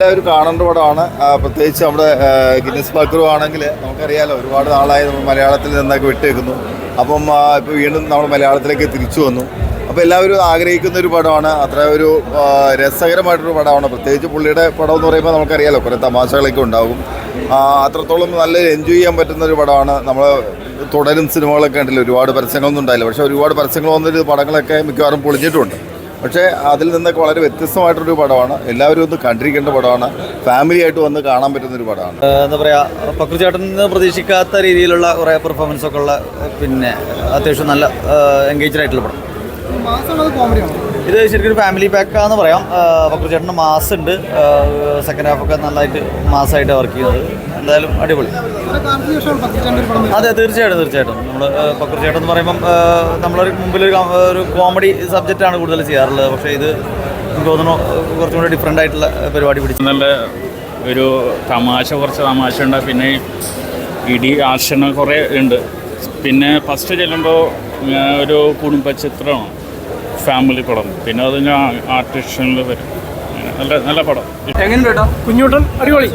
എല്ലാവരും കാണേണ്ട പടമാണ്. പ്രത്യേകിച്ച് നമ്മുടെ ഗിന്നസ് ബക്രു ആണെങ്കിൽ നമുക്കറിയാലോ, ഒരുപാട് നാളായി നമ്മൾ മലയാളത്തിൽ നിന്നൊക്കെ വിട്ടേക്കുന്നു. അപ്പം ഇപ്പോൾ വീണ്ടും നമ്മൾ മലയാളത്തിലേക്ക് തിരിച്ചു വന്നു. അപ്പോൾ എല്ലാവരും ആഗ്രഹിക്കുന്ന ഒരു പടമാണ്. അത്ര ഒരു രസകരമായിട്ടൊരു പടമാണ്. പ്രത്യേകിച്ച് പുള്ളിയുടെ പടം എന്ന് പറയുമ്പോൾ നമുക്കറിയാലോ, കുറേ തമാശകളൊക്കെ ഉണ്ടാകും. അത്രത്തോളം നല്ല എൻജോയ് ചെയ്യാൻ പറ്റുന്ന ഒരു പടമാണ്. നമ്മൾ തുടരും സിനിമകളൊക്കെ ഉണ്ടല്ലോ, ഒരുപാട് പരസ്യങ്ങളൊന്നും ഉണ്ടായില്ല. പക്ഷേ ഒരുപാട് പരസ്യങ്ങൾ വന്നൊരു പടങ്ങളൊക്കെ മിക്കവാറും പൊളിഞ്ഞിട്ടുണ്ട്. പക്ഷേ അതിൽ നിന്നൊക്കെ വളരെ വ്യത്യസ്തമായിട്ടൊരു പടമാണ്. എല്ലാവരും ഒന്ന് കണ്ടിരിക്കേണ്ട പടമാണ്. ഫാമിലി ആയിട്ട് വന്ന് കാണാൻ പറ്റുന്നൊരു പടമാണ്. എന്താ പറയുക, പക്രു ചേട്ടൻ പ്രതീക്ഷിക്കാത്ത രീതിയിലുള്ള കുറേ പെർഫോമൻസ് ഒക്കെ ഉള്ള, പിന്നെ അത്യാവശ്യം നല്ല എൻഗേജ്ഡ് ആയിട്ടുള്ള പടം. ഇത് ശരിക്കും ഒരു ഫാമിലി പാക്കാന്ന് പറയാം. പക്രു ചേട്ടന് മാസ് ഉണ്ട്. സെക്കൻഡ് ഹാഫൊക്കെ നല്ലതായിട്ട് മാസമായിട്ട് വർക്ക് ചെയ്യുന്നത്. എന്തായാലും അടിപൊളി. അതെ, തീർച്ചയായിട്ടും നമ്മൾ പക്രു ചേട്ടൻ എന്ന് പറയുമ്പം നമ്മളൊരു മുമ്പിലൊരു കോമഡി സബ്ജക്റ്റാണ് കൂടുതൽ ചെയ്യാറുള്ളത്. പക്ഷേ ഇത് എനിക്ക് തോന്നുന്നു കുറച്ചും കൂടി ഡിഫറെൻ്റ് ആയിട്ടുള്ള പരിപാടി പിടിച്ചു. നല്ല ഒരു കുറച്ച് തമാശ ഉണ്ട്. പിന്നെ ഇടി ആക്ഷന് കുറേ ഉണ്ട്. പിന്നെ ഫസ്റ്റ് ചെല്ലുമ്പോൾ ഒരു കുടുംബ ചിത്രമാണ്, ഫാമിലി പടം. പിന്നെ അത് ഞാൻ ആർട്ടിഫിഷ്യലിൽ വരും. നല്ല പടം. എങ്ങനെയുണ്ട് കുഞ്ഞൂട്ടൻ? അടിപൊളി.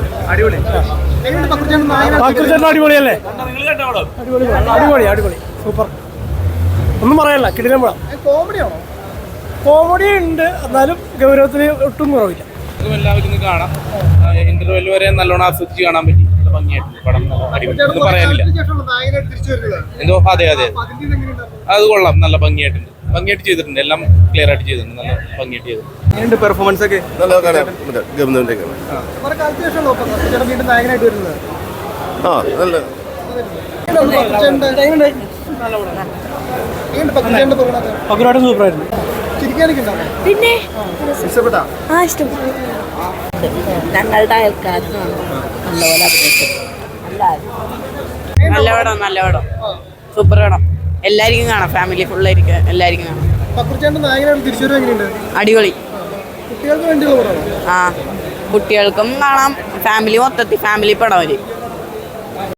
അടിപൊളിയല്ലേ? അടിപൊളി സൂപ്പർ. ഒന്നും പറയാനില്ല, കിടിലൻ പടം. കോമഡി ഉണ്ട്, എന്നാലും ഗൗരവത്തിന് ഒട്ടും കുറവില്ല. എല്ലാവർക്കും കാണാം. ഇന്റർവെൽ വരെ നല്ലോണം ആസ്വദിച്ച് കാണാൻ പറ്റി. ഭംഗിയായിട്ട് പടം ഒന്നും പറയാനില്ല. എന്തോ അതെ അത് കൊള്ളാം. നല്ല ഭംഗിയായിട്ട് ചെയ്തിട്ടുണ്ട്. എല്ലാം ക്ലിയർ ആയിട്ട് ചെയ്തിട്ടുണ്ട്. നല്ല ഭംഗിയായിട്ട് ചെയ്തിട്ടുണ്ട്. പെർഫോമൻസ് ഒക്കെ സൂപ്പറായിരുന്നു. പിന്നെ ഞങ്ങളുടെ അയൽക്കാരനാണ് നല്ല പടം സൂപ്പർ പടം. എല്ലാവർക്കും കാണാം, ഫാമിലി ഫുള്ളായിരിക്കും, എല്ലാവർക്കും കാണാം. അടിപൊളി. കുട്ടികൾക്കും കാണാം. ഫാമിലി മൊത്തത്തിൽ ഫാമിലി പടം വരും.